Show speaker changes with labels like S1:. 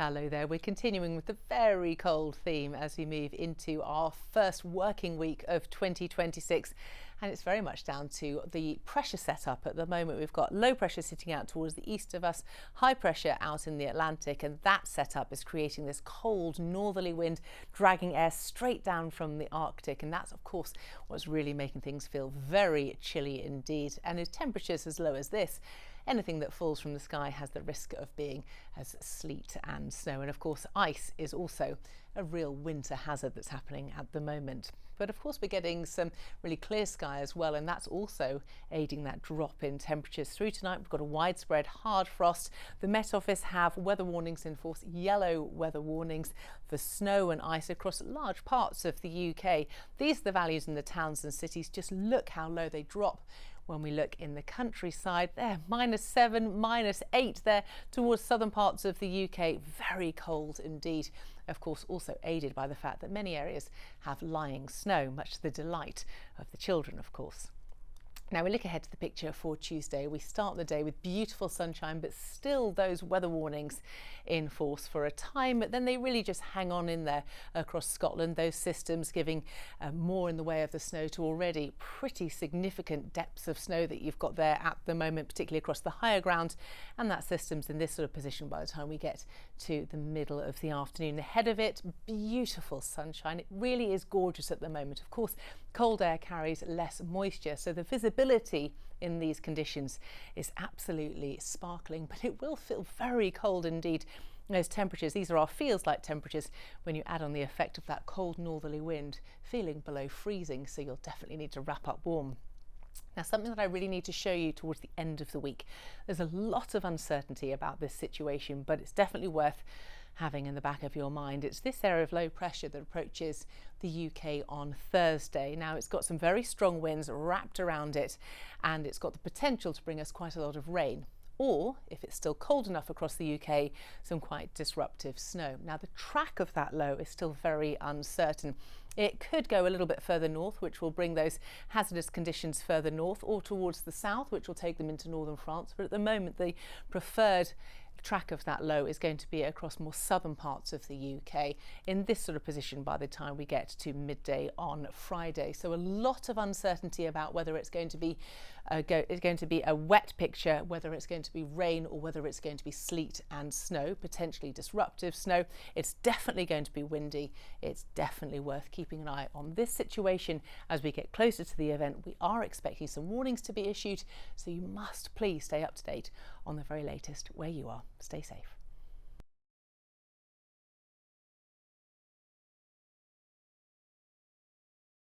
S1: Hello there. We're continuing with the very cold theme as we move into our first working week of 2026. And it's very much down to the pressure setup at the moment. We've got low pressure sitting out towards the east of us, high pressure out in the Atlantic, and that setup is creating this cold northerly wind, dragging air straight down from the Arctic. And that's, of course, what's really making things feel very chilly indeed. And with temperatures as low as this, anything that falls from the sky has the risk of being as sleet and snow. And of course, ice is also a real winter hazard that's happening at the moment. But of course, we're getting some really clear sky as well, and that's also aiding that drop in temperatures through tonight. We've got a widespread hard frost. The Met Office have weather warnings in force, yellow weather warnings for snow and ice across large parts of the UK. These are the values in the towns and cities. Just look how low they drop. When we look in the countryside, there, -7, -8 there towards southern parts of the UK. Very cold indeed. Of course, also aided by the fact that many areas have lying snow, much to the delight of the children, of course. Now we look ahead to the picture for Tuesday. We start the day with beautiful sunshine, but still those weather warnings in force for a time. But then they really just hang on in there across Scotland. Those systems giving more in the way of the snow to already pretty significant depths of snow that you've got there at the moment, particularly across the higher ground. And that system's in this sort of position by the time we get to the middle of the afternoon. Ahead of it, beautiful sunshine. It really is gorgeous at the moment. Of course, cold air carries less moisture, so the visibility in these conditions is absolutely sparkling, but it will feel very cold indeed. Those temperatures, these are our feels like temperatures when you add on the effect of that cold northerly wind, feeling below freezing, so you'll definitely need to wrap up warm. Now, something that I really need to show you towards the end of the week. There's a lot of uncertainty about this situation, but it's definitely worth having in the back of your mind. It's this area of low pressure that approaches the UK on Thursday. Now, it's got some very strong winds wrapped around it, and it's got the potential to bring us quite a lot of rain. Or, if it's still cold enough across the UK, some quite disruptive snow. Now, the track of that low is still very uncertain. It could go a little bit further north, which will bring those hazardous conditions further north, or towards the south, which will take them into northern France. But at the moment, the preferred track of that low is going to be across more southern parts of the UK in this sort of position by the time we get to midday on Friday. So a lot of uncertainty about whether it's going to be a wet picture, whether it's going to be rain, or whether it's going to be sleet and snow, potentially disruptive snow. It's definitely going to be windy. It's definitely worth keeping an eye on this situation as we get closer to the event. We are expecting some warnings to be issued, so you must please stay up to date on the very latest where you are. Stay safe.